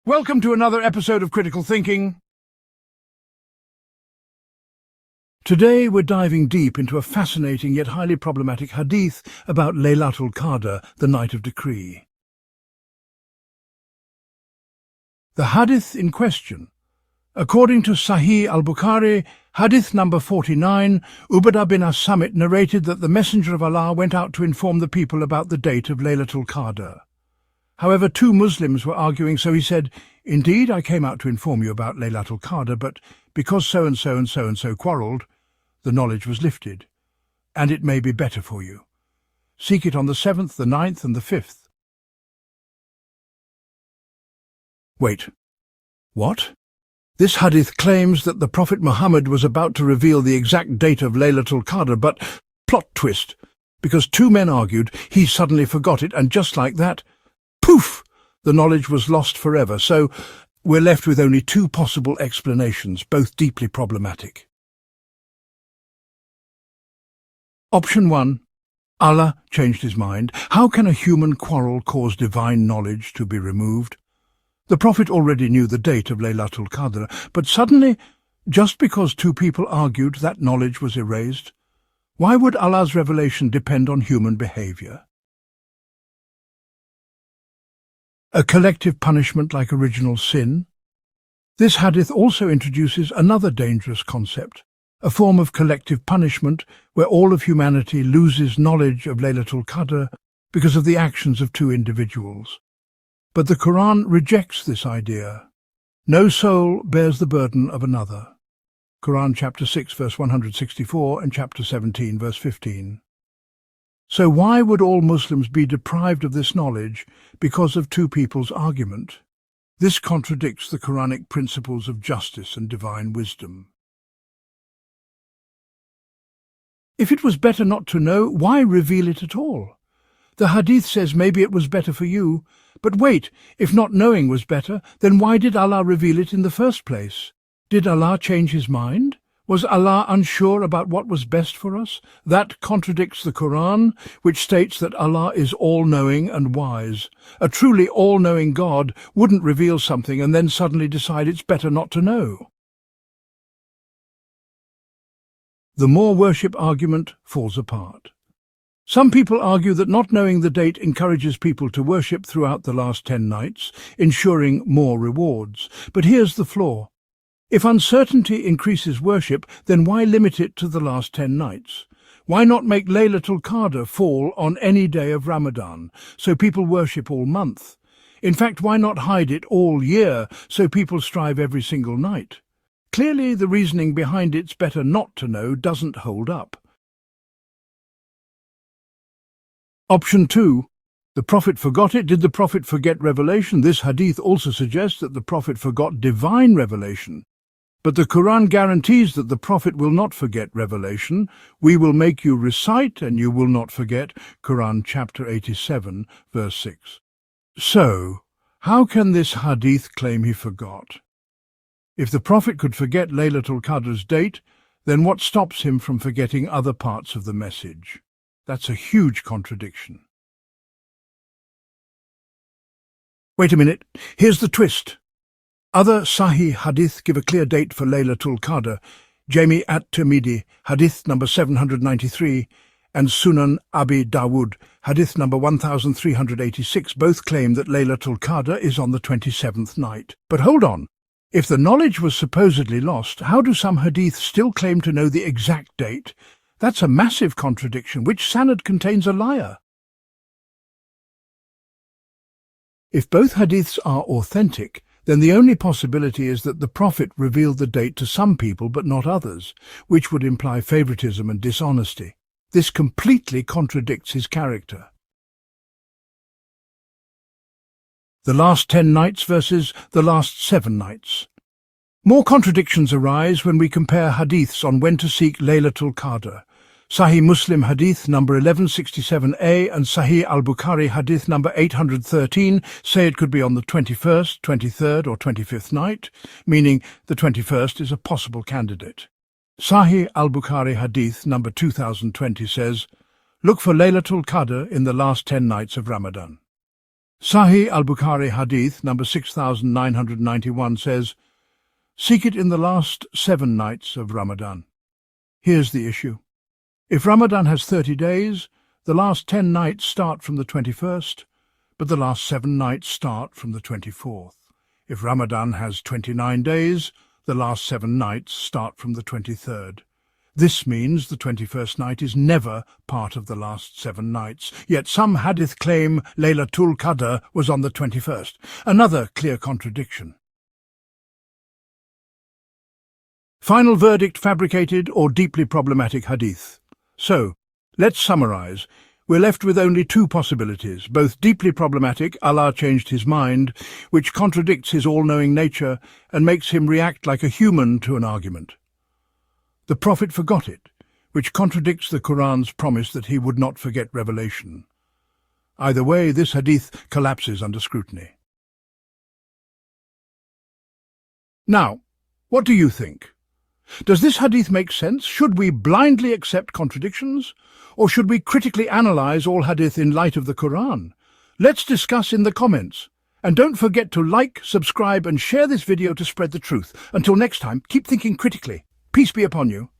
Welcome to another episode of Critical Thinking. Today we're diving deep into a fascinating yet highly problematic hadith about Laylatul Qadr, the night of decree. The hadith in question. According to Sahih al-Bukhari, hadith number 49, Ubadah bin as-Samit narrated that the Messenger of Allah went out to inform the people about the date of Laylatul Qadr. However, two Muslims were arguing, so he said, "Indeed, I came out to inform you about Laylatul Qadr, but because so-and-so and so-and-so quarrelled, the knowledge was lifted, and it may be better for you. Seek it on the 7th, the 9th, and the 5th. Wait, what? This hadith claims that the Prophet Muhammad was about to reveal the exact date of Laylatul Qadr, but plot twist. Because two men argued, he suddenly forgot it, and just like that, poof! The knowledge was lost forever, so we're left with only two possible explanations, both deeply problematic. Option 1. Allah changed his mind. How can a human quarrel cause divine knowledge to be removed? The Prophet already knew the date of Laylatul Qadr, but suddenly, just because two people argued, that knowledge was erased. Why would Allah's revelation depend on human behavior? A collective punishment like original sin? This hadith also introduces another dangerous concept, a form of collective punishment where all of humanity loses knowledge of Laylatul Qadr because of the actions of two individuals. But the Quran rejects this idea. No soul bears the burden of another. Quran chapter 6 verse 164 and chapter 17 verse 15. So why would all Muslims be deprived of this knowledge because of two people's argument? This contradicts the Quranic principles of justice and divine wisdom. If it was better not to know, why reveal it at all? The hadith says maybe it was better for you, but wait, if not knowing was better, then why did Allah reveal it in the first place? Did Allah change his mind? Was Allah unsure about what was best for us? That contradicts the Quran, which states that Allah is all-knowing and wise. A truly all-knowing God wouldn't reveal something and then suddenly decide it's better not to know. The more worship argument falls apart. Some people argue that not knowing the date encourages people to worship throughout the last 10 nights, ensuring more rewards. But here's the flaw. If uncertainty increases worship, then why limit it to the last 10 nights? Why not make Laylatul Qadr fall on any day of Ramadan, so people worship all month? In fact, why not hide it all year, so people strive every single night? Clearly, the reasoning behind it's better not to know doesn't hold up. Option 2. The Prophet forgot it. Did the Prophet forget revelation? This hadith also suggests that the Prophet forgot divine revelation. But the Quran guarantees that the Prophet will not forget revelation. We will make you recite and you will not forget. Quran chapter 87, verse 6. So, how can this hadith claim he forgot? If the Prophet could forget Laylatul Qadr's date, then what stops him from forgetting other parts of the message? That's a huge contradiction. Wait a minute, here's the twist. Other Sahih hadith give a clear date for Laylatul Qadr. Jami at-Tirmidhi, hadith number 793, and Sunan Abi Dawud, hadith number 1386, both claim that Laylatul Qadr is on the 27th night. But hold on, if the knowledge was supposedly lost, how do some hadith still claim to know the exact date? That's a massive contradiction. Which sanad contains a liar? If both hadiths are authentic, then the only possibility is that the Prophet revealed the date to some people but not others, which would imply favoritism and dishonesty. This completely contradicts his character. The last 10 nights versus the last 7 nights. More contradictions arise when we compare hadiths on when to seek Laylatul Qadr. Sahih Muslim Hadith number 1167a and Sahih al-Bukhari Hadith number 813 say it could be on the 21st, 23rd or 25th night, meaning the 21st is a possible candidate. Sahih al-Bukhari Hadith number 2020 says, "Look for Laylatul Qadr in the last 10 nights of Ramadan." Sahih al-Bukhari Hadith number 6991 says, "Seek it in the last 7 nights of Ramadan." Here's the issue. If Ramadan has 30 days, the last 10 nights start from the 21st, but the last 7 nights start from the 24th. If Ramadan has 29 days, the last 7 nights start from the 23rd. This means the 21st night is never part of the last 7 nights, yet some hadith claim Laylatul Qadr was on the 21st. Another clear contradiction. Final verdict: fabricated or deeply problematic hadith. So, let's summarize. We're left with only 2 possibilities, both deeply problematic, Allah changed his mind, which contradicts his all-knowing nature and makes him react like a human to an argument. The Prophet forgot it, which contradicts the Quran's promise that he would not forget revelation. Either way, this hadith collapses under scrutiny. Now, what do you think? Does this hadith make sense? Should we blindly accept contradictions? Or should we critically analyze all hadith in light of the Quran? Let's discuss in the comments. And don't forget to like, subscribe and share this video to spread the truth. Until next time, keep thinking critically. Peace be upon you.